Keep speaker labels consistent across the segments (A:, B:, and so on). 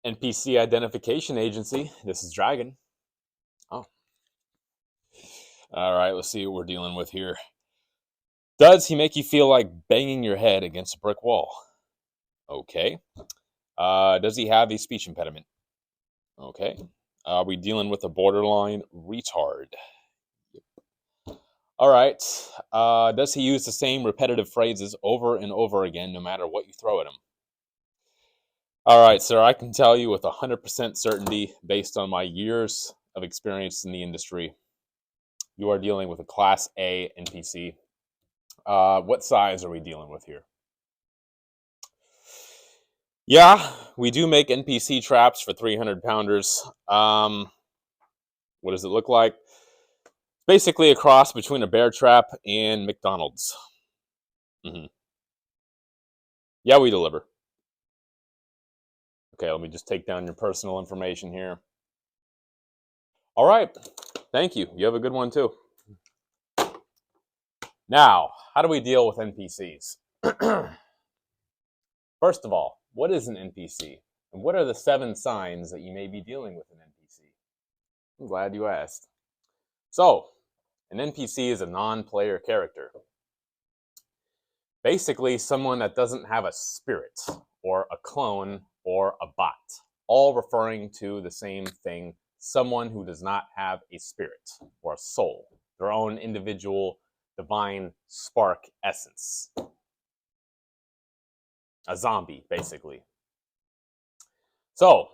A: NPC Identification Agency. This is Dragon. Oh. All right, let's see what we're dealing with here. Does he make you feel like banging your head against a brick wall? Okay. Does he have a speech impediment? Okay. Are we dealing with a borderline retard? All right. Does he use the same repetitive phrases over and over again, no matter what you throw at him? All right, sir. I can tell you with 100% certainty, based on my years of experience in the industry, you are dealing with a Class A NPC. What size are we dealing with here? Yeah, we do make NPC traps for 300 pounders. What does it look like? Basically a cross between a bear trap and McDonald's. Mm-hmm. Yeah, we deliver. Okay, let me just take down your personal information here. All right, thank you. You have a good one too. Now, how do we deal with NPCs? First of all, what is an NPC? And what are the 7 signs that you may be dealing with an NPC? I'm glad you asked. So, an NPC is a non-player character. Basically, someone that doesn't have a spirit, or a clone, or a bot. All referring to the same thing, someone who does not have a spirit, or a soul. Their own individual, divine spark essence. A zombie, basically. So,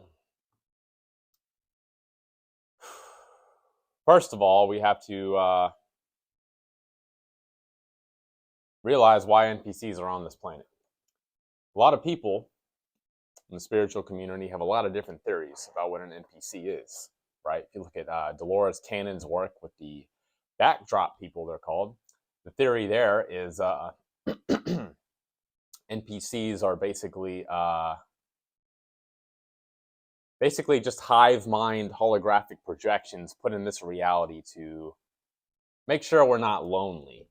A: first of all, we have to realize why NPCs are on this planet. A lot of people in the spiritual community have a lot of different theories about what an NPC is, right? If you look at Dolores Cannon's work with the backdrop people, they're called, the theory there is NPCs are basically just hive mind holographic projections put in this reality to make sure we're not lonely,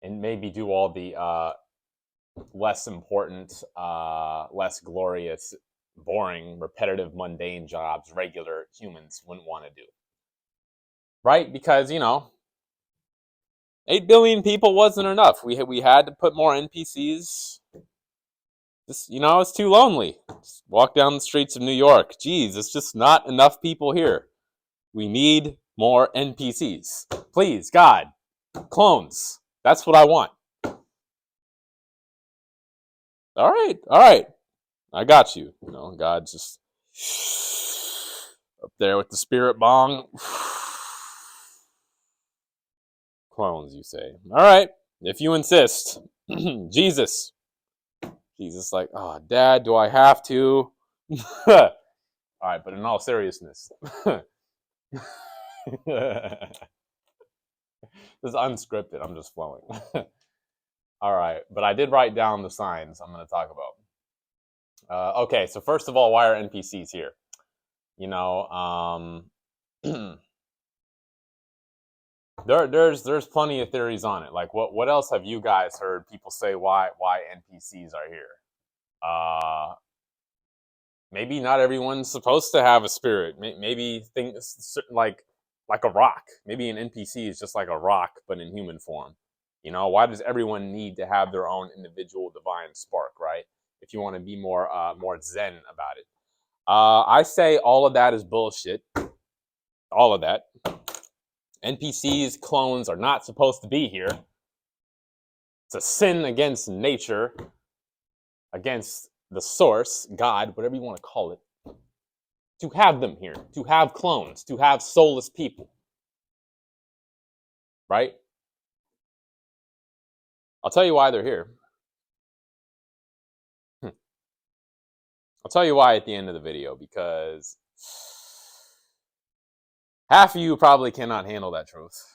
A: and maybe do all the less important, less glorious, boring, repetitive, mundane jobs regular humans wouldn't want to do. Right? Because, 8 billion people wasn't enough. We had to put more NPCs. It's too lonely. Just walk down the streets of New York. Geez, it's just not enough people here. We need more NPCs. Please, God, clones. That's what I want. All right. I got you. God's just up there with the spirit bong. Clones, you say. All right, if you insist. Jesus, like, oh, Dad, do I have to? All right, but in all seriousness, this is unscripted. I'm just flowing. All right, but I did write down the signs I'm going to talk about. Okay, so first of all, why are NPCs here? There's plenty of theories on it. Like, what else have you guys heard people say why NPCs are here? Maybe not everyone's supposed to have a spirit. Maybe things like a rock. Maybe an NPC is just like a rock, but in human form. Why does everyone need to have their own individual divine spark, right? If you want to be more zen about it. I say all of that is bullshit. All of that. NPCs, clones are not supposed to be here. It's a sin against nature, against the source, God, whatever you want to call it, to have them here, to have clones, to have soulless people. Right? I'll tell you why they're here. I'll tell you why at the end of the video, because half of you probably cannot handle that truth.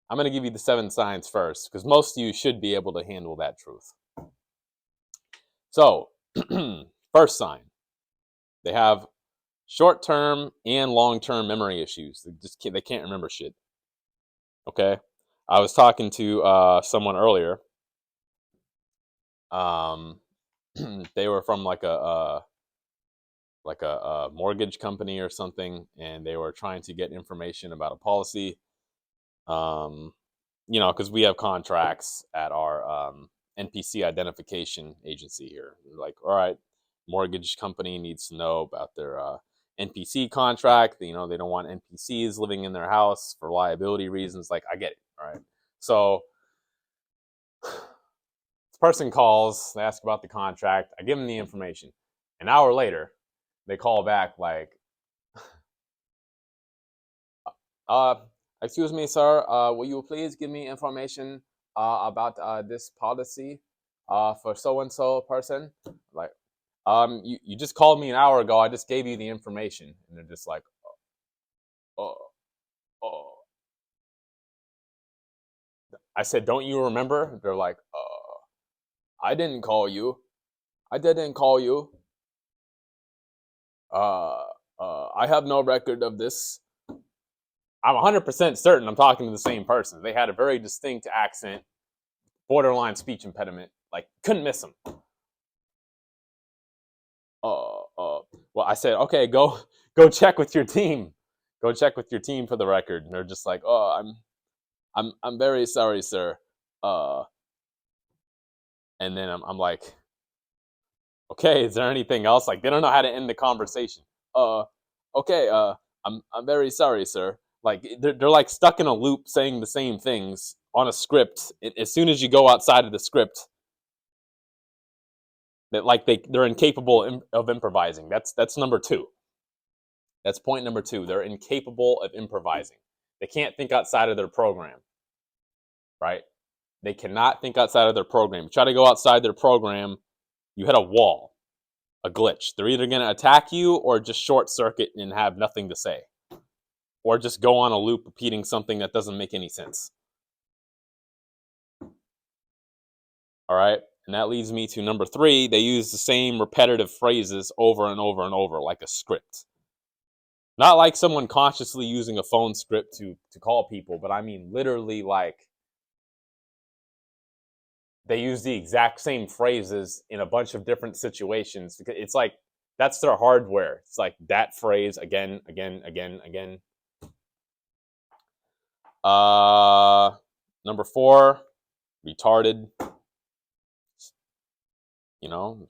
A: I'm going to give you the 7 signs first, because most of you should be able to handle that truth. So, first sign, they have short-term and long-term memory issues. They can't remember shit. Okay? I was talking to someone earlier. they were from like a mortgage company or something, and they were trying to get information about a policy. Um, because we have contracts at our NPC identification agency here. Like, all right, mortgage company needs to know about their NPC contract. They don't want NPCs living in their house for liability reasons. Like, I get it. All right. So this person calls, they ask about the contract. I give them the information. An hour later, they call back like, uh, excuse me, sir, will you please give me information about this policy for so and so person? Like, you just called me an hour ago. I just gave you the information, and they're just like, oh, oh. I said, don't you remember? They're like, I didn't call you. I didn't call you. Uh, I have no record of this. I'm 100% certain I'm talking to the same person. They had a very distinct accent, borderline speech impediment. Like, couldn't miss them. Uh, uh. Well, I said, okay, go check with your team. Go check with your team for the record. And they're just like, oh, I'm very sorry, sir. Uh, and then I'm like, okay, is there anything else? Like, they don't know how to end the conversation. Uh, okay. I'm very sorry, sir. Like, they're like stuck in a loop saying the same things on a script. As soon as you go outside of the script, that like they're incapable of improvising. That's number two. That's point number two. They're incapable of improvising. They can't think outside of their program, right? They cannot think outside of their program. Try to go outside their program, you hit a wall, a glitch. They're either going to attack you or just short circuit and have nothing to say, or just go on a loop repeating something that doesn't make any sense. All right. And that leads me to number three. They use the same repetitive phrases over and over and over, like a script. Not like someone consciously using a phone script to call people, but I mean literally like they use the exact same phrases in a bunch of different situations. It's like that's their hardware. It's like that phrase again, again, again, again. Number four, retarded. You know,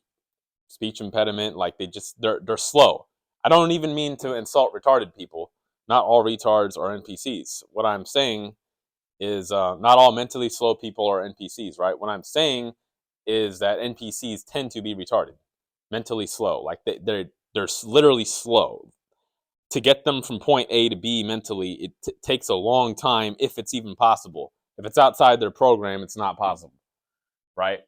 A: speech impediment. Like they're slow. I don't even mean to insult retarded people. Not all retards are NPCs. What I'm saying is not all mentally slow people are NPCs, right? What I'm saying is that NPCs tend to be retarded, mentally slow. Like they're literally slow. To get them from point A to B mentally, it takes a long time if it's even possible. If it's outside their program, it's not possible, right?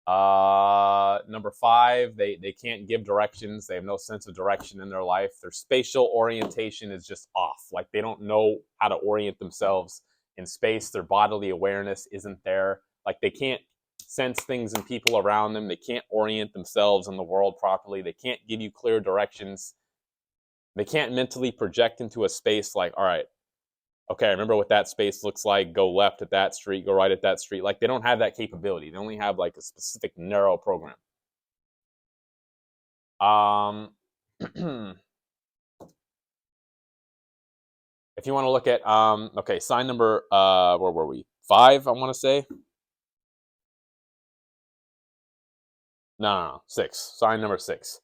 A: Number five, they can't give directions. They have no sense of direction in their life. Their spatial orientation is just off. Like they don't know how to orient themselves in space. Their bodily awareness isn't there. Like they can't sense things and people around them. They can't orient themselves in the world properly. They can't give you clear directions. They can't mentally project into a space like, all right, okay, I remember what that space looks like. Go left at that street, go right at that street. Like they don't have that capability. They only have like a specific narrow program. Um, if you want to look at okay, sign number where were we? 5, I want to say. No, 6. Sign number 6.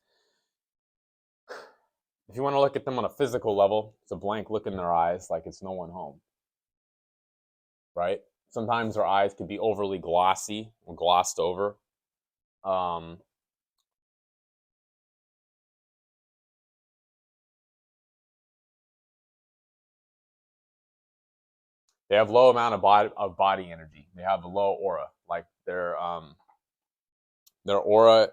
A: If you want to look at them on a physical level, it's a blank look in their eyes, like it's no one home. Right? Sometimes their eyes could be overly glossy or glossed over. Um, they have low amount of body energy. They have a low aura. Like their aura,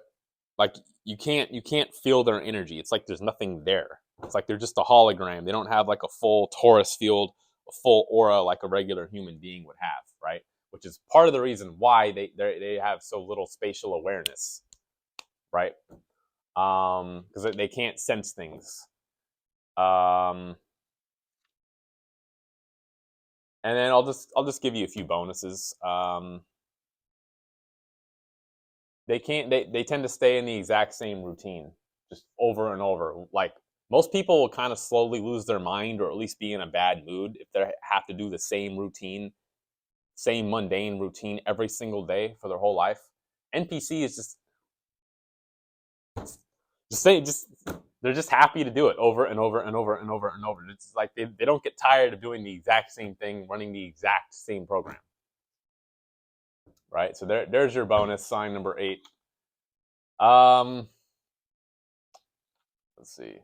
A: like you can't feel their energy. It's like there's nothing there. It's like they're just a hologram. They don't have like a full torus field, a full aura like a regular human being would have, right? Which is part of the reason why they have so little spatial awareness, right? Because they can't sense things. Um, and then I'll just give you a few bonuses. they can't. They tend to stay in the exact same routine, just over and over. Like most people will kind of slowly lose their mind, or at least be in a bad mood if they have to do the same routine, same mundane routine every single day for their whole life. NPC is just they're just happy to do it over and over and over and over and over. It's like they don't get tired of doing the exact same thing, running the exact same program. Right? So there's your bonus, sign number 8. Let's see.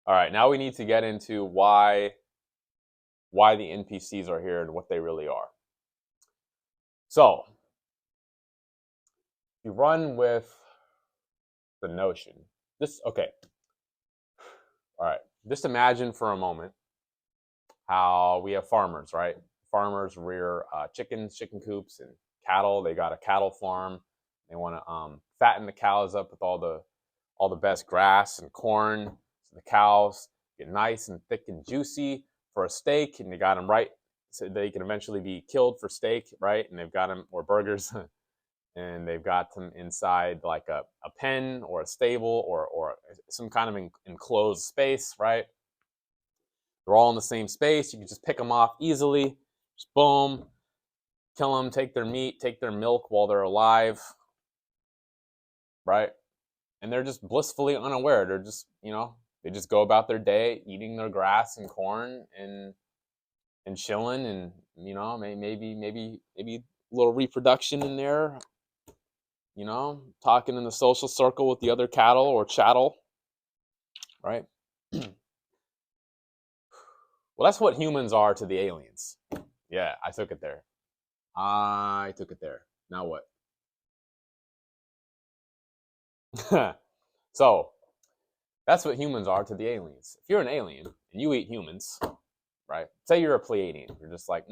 A: All right, now we need to get into why the NPCs are here and what they really are. So, you run with the notion. Okay. All right. Just imagine for a moment how we have farmers, right? Farmers rear chickens, chicken coops, and cattle. They got a cattle farm. They want to fatten the cows up with all the best grass and corn, so the cows get nice and thick and juicy for a steak, and they got them right so they can eventually be killed for steak, right? And they've got them, or burgers, and they've got them inside like a pen or a stable or some kind of enclosed space, right? They're all in the same space. You can just pick them off easily. Just boom, kill them, take their meat, take their milk while they're alive, right? And they're just blissfully unaware. They're just, they just go about their day eating their grass and corn and chilling, and maybe a little reproduction in there, talking in the social circle with the other cattle or chattel, right? Well, that's what humans are to the aliens. Yeah, I took it there. Now what? So, that's what humans are to the aliens. If you're an alien and you eat humans, right? Say you're a Pleiadian. You're just like,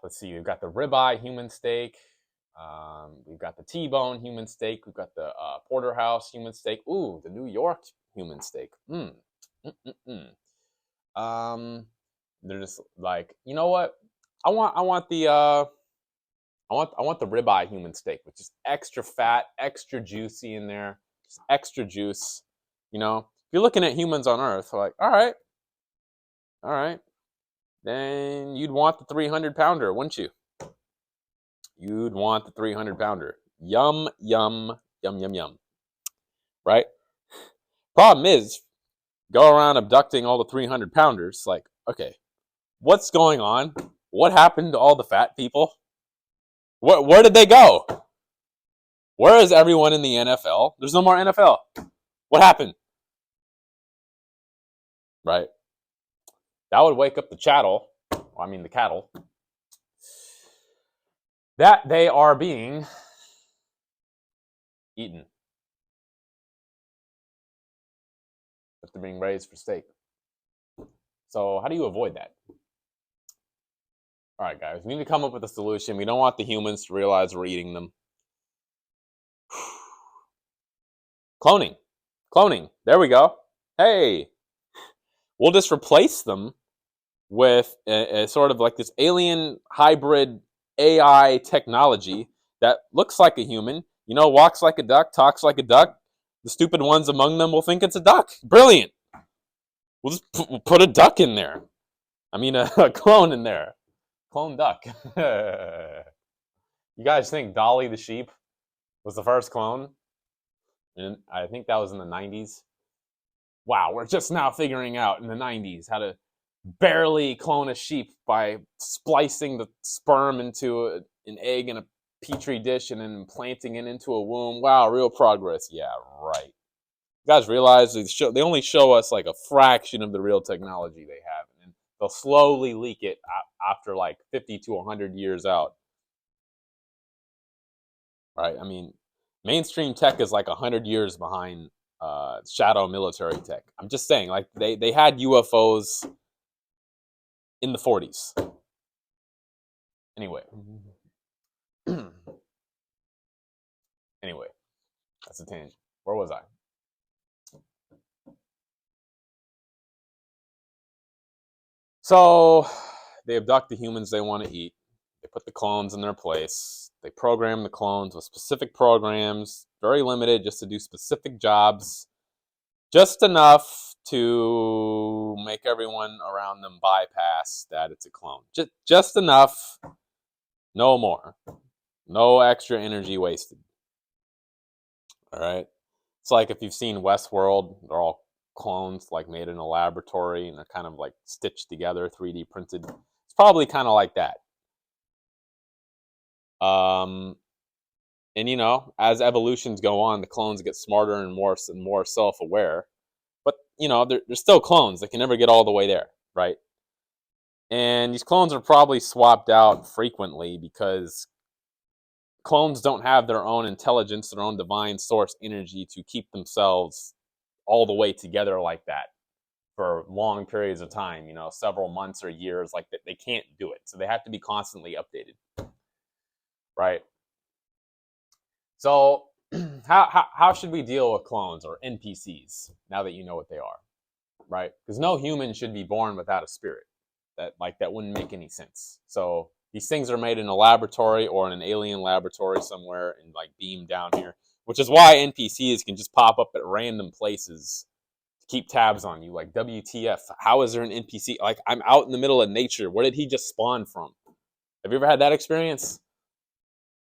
A: Let's see. We've got the ribeye human steak. We've got the T-bone human steak. We've got the porterhouse human steak. Ooh, the New York human steak. They're just like, you know what? I want the ribeye human steak, which is extra fat, extra juicy in there, just extra juice. If you're looking at humans on Earth, like, all right, then you'd want the 300-pounder, wouldn't you? You'd want the 300-pounder. Yum, yum, yum, yum, yum. Right? Problem is, go around abducting all the 300-pounders. Like, okay, what's going on? What happened to all the fat people? Where did they go? Where is everyone in the NFL? There's no more NFL. What happened? Right? That would wake up the chattel. The cattle. That they are being eaten. That they're being raised for steak. So how do you avoid that? All right, guys, we need to come up with a solution. We don't want the humans to realize we're eating them. Cloning. There we go. Hey, we'll just replace them with a sort of like this alien hybrid AI technology that looks like a human, walks like a duck, talks like a duck. The stupid ones among them will think it's a duck. Brilliant. We'll just put a duck in there. A clone in there. Clone duck. You guys think Dolly the sheep was the first clone? And I think that was in the 90s. Wow, we're just now figuring out in the 90s how to barely clone a sheep by splicing the sperm into an egg in a petri dish and then implanting it into a womb. Wow, real progress. Yeah, right. You guys realize they only show us like a fraction of the real technology they have, and they'll slowly leak it after like 50 to 100 years out. Right? Mainstream tech is like 100 years behind shadow military tech. I'm just saying, like they had UFOs in the 40s. Anyway, that's a tangent. Where was I? So they abduct the humans they want to eat. They put the clones in their place. They program the clones with specific programs, very limited, just to do specific jobs, just enough to make everyone around them bypass that it's a clone. Just enough, no more. No extra energy wasted. All right? It's like if you've seen Westworld, they're all clones like made in a laboratory and they're kind of like stitched together, 3D printed. It's probably kind of like that. And you know, as evolutions go on, the clones get smarter and more self-aware. But you know, they're still clones. They can never get all the way there, right? And these clones are probably swapped out frequently because clones don't have their own intelligence, their own divine source energy to keep themselves all the way together like that for long periods of time, you know, several months or years. Like they can't do it. So they have to be constantly updated, right? So how should we deal with clones or NPCs now that you know what they are, right? Because no human should be born without a spirit. That wouldn't make any sense. So these things are made in a laboratory or in an alien laboratory somewhere and like beamed down here, which is why NPCs can just pop up at random places to keep tabs on you. Like, WTF? How is there an NPC? Like, I'm out in the middle of nature. Where did he just spawn from? Have you ever had that experience?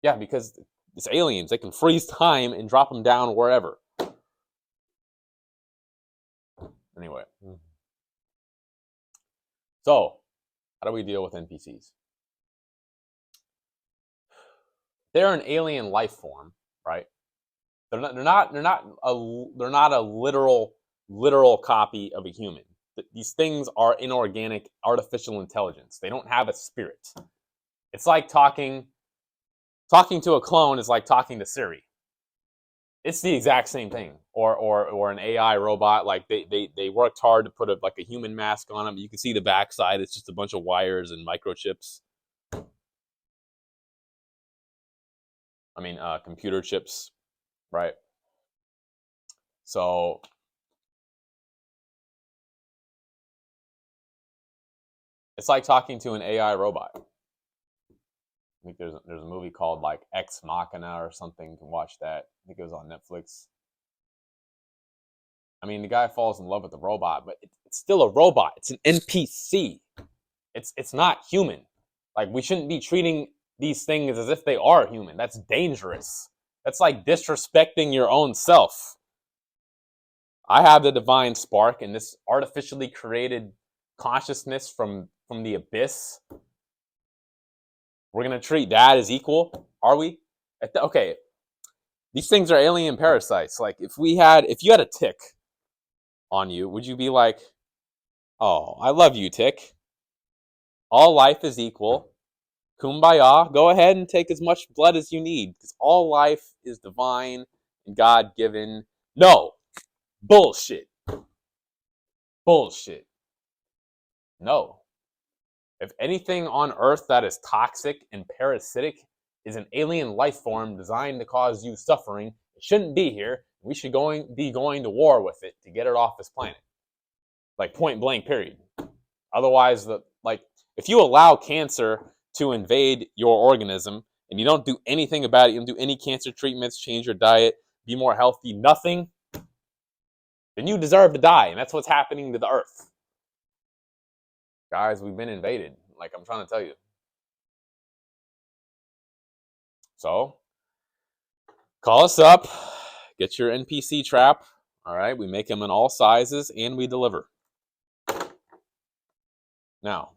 A: Yeah, because it's aliens. They can freeze time and drop them down wherever. Anyway. So, how do we deal with NPCs? They're an alien life form, right? They're not a literal copy of a human. These things are inorganic, artificial intelligence. They don't have a spirit. It's like talking to a clone is like talking to Siri. It's the exact same thing. Or an AI robot. Like they worked hard to put a human mask on them. You can see the backside. It's just a bunch of wires and microchips. I mean, computer chips, right? So it's like talking to an AI robot. I think there's a movie called like Ex Machina or something. You can watch that. I think it was on Netflix. I mean, the guy falls in love with the robot, but it's still a robot. It's an NPC. It's not human. Like, we shouldn't be treating these things as if they are human. That's dangerous. That's like disrespecting your own self. I have the divine spark and this artificially created consciousness from the abyss. We're going to treat that as equal, are we? Okay, these things are alien parasites. Like, if you had a tick on you, would you be like, oh, I love you, tick. All life is equal. Kumbaya, go ahead and take as much blood as you need, because all life is divine and God-given. No. Bullshit. Bullshit. No. If anything on Earth that is toxic and parasitic is an alien life form designed to cause you suffering, it shouldn't be here. We should be going to war with it to get it off this planet. Like, point blank, period. Otherwise, if you allow cancer to invade your organism and you don't do anything about it, you don't do any cancer treatments, change your diet, be more healthy, nothing, then you deserve to die. And that's what's happening to the Earth. Guys, we've been invaded. Like, I'm trying to tell you. So, call us up. Get your NPC trap. All right, we make them in all sizes and we deliver. Now,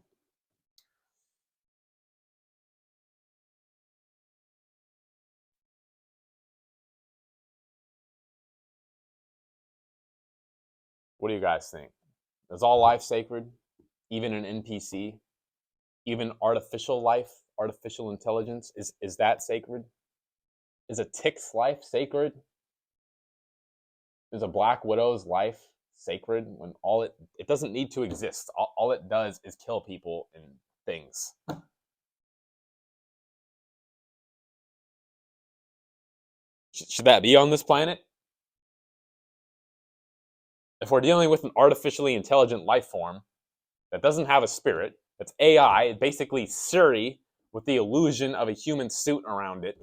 A: what do you guys think? Is all life sacred? Even an NPC? Even artificial life? Artificial intelligence? Is that sacred? Is a tick's life sacred? Is a black widow's life sacred when it doesn't need to exist? All it does is kill people and things. Should that be on this planet? If we're dealing with an artificially intelligent life form that doesn't have a spirit, that's AI, basically Siri with the illusion of a human suit around it.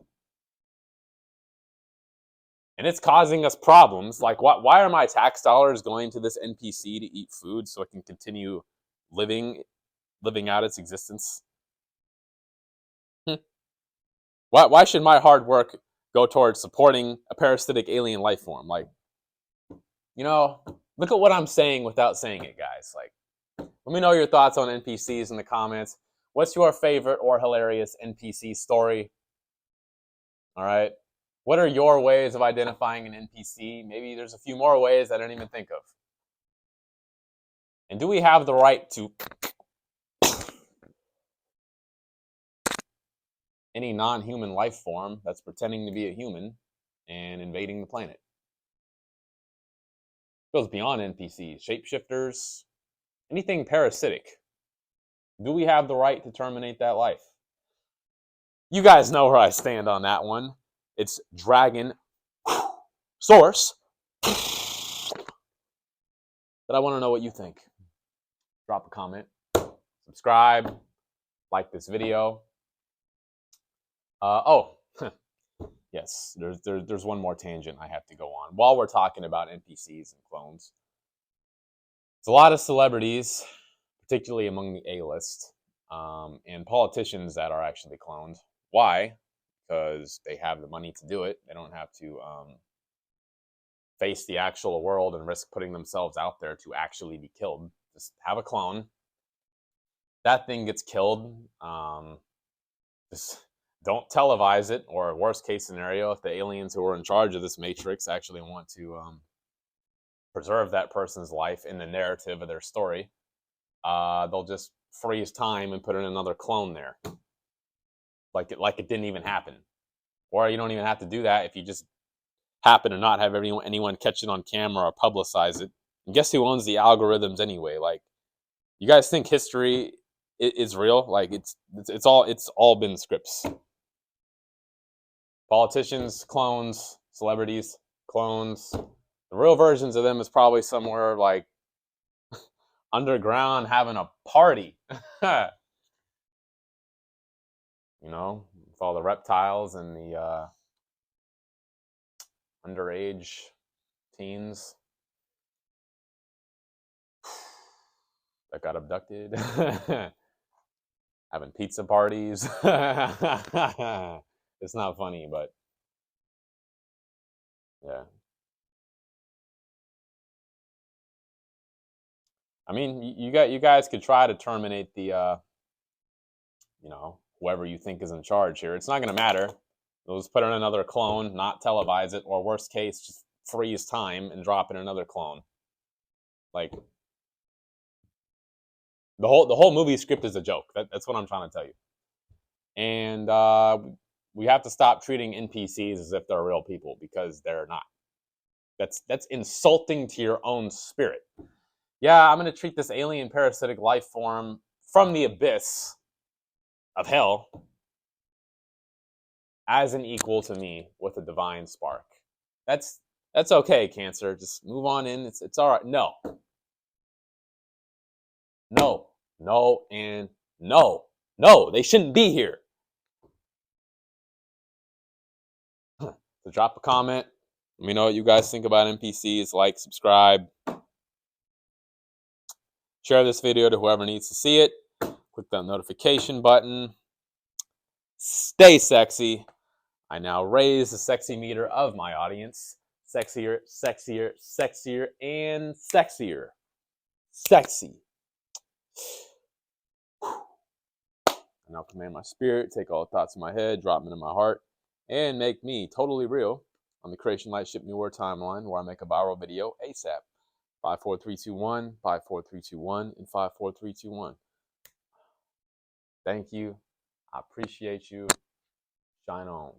A: And it's causing us problems. Like, why are my tax dollars going to this NPC to eat food so it can continue living out its existence? Why should my hard work go towards supporting a parasitic alien life form? Like, look at what I'm saying without saying it, guys. Like, let me know your thoughts on NPCs in the comments. What's your favorite or hilarious NPC story? All right. What are your ways of identifying an NPC? Maybe there's a few more ways I didn't even think of. And do we have the right to any non-human life form that's pretending to be a human and invading the planet? It goes beyond NPCs, shapeshifters, anything parasitic. Do we have the right to terminate that life? You guys know where I stand on that one. It's Dragon Source. But I want to know what you think. Drop a comment, subscribe, like this video. Yes, there's one more tangent I have to go on while we're talking about NPCs and clones. There's a lot of celebrities, particularly among the A-list, and politicians that are actually cloned. Why? Because they have the money to do it. They don't have to face the actual world and risk putting themselves out there to actually be killed. Just have a clone. That thing gets killed. Just don't televise it, or worst case scenario, if the aliens who are in charge of this matrix actually want to preserve that person's life in the narrative of their story, they'll just freeze time and put in another clone there. Like it didn't even happen. Or you don't even have to do that if you just happen to not have anyone catch it on camera or publicize it. And guess who owns the algorithms anyway? Like, you guys think history is real? Like, it's all been scripts. Politicians, clones, celebrities, clones. The real versions of them is probably somewhere like underground having a party. With all the reptiles and the underage teens that got abducted, having pizza parties. It's not funny, but yeah. I mean, you guys could try to terminate the, whoever you think is in charge here. It's not going to matter. They'll just put in another clone, not televise it, or worst case, just freeze time and drop in another clone. Like, the whole movie script is a joke. That's what I'm trying to tell you. And we have to stop treating NPCs as if they're real people, because they're not. That's insulting to your own spirit. Yeah, I'm going to treat this alien parasitic life form from the abyss of hell as an equal to me with a divine spark. That's okay, Cancer. Just move on in. It's all right. No, and no. They shouldn't be here. So drop a comment. Let me know what you guys think about NPCs. Like, subscribe. Share this video to whoever needs to see it. Click that notification button. Stay sexy. I now raise the sexy meter of my audience. Sexier, sexier, sexier, and sexier. Sexy. I now command my spirit, take all the thoughts in my head, drop them into my heart, and make me totally real on the Creation Light Ship New World timeline, where I make a viral video ASAP. 54321, 54321, and 54321. Thank you. I appreciate you. Shine on.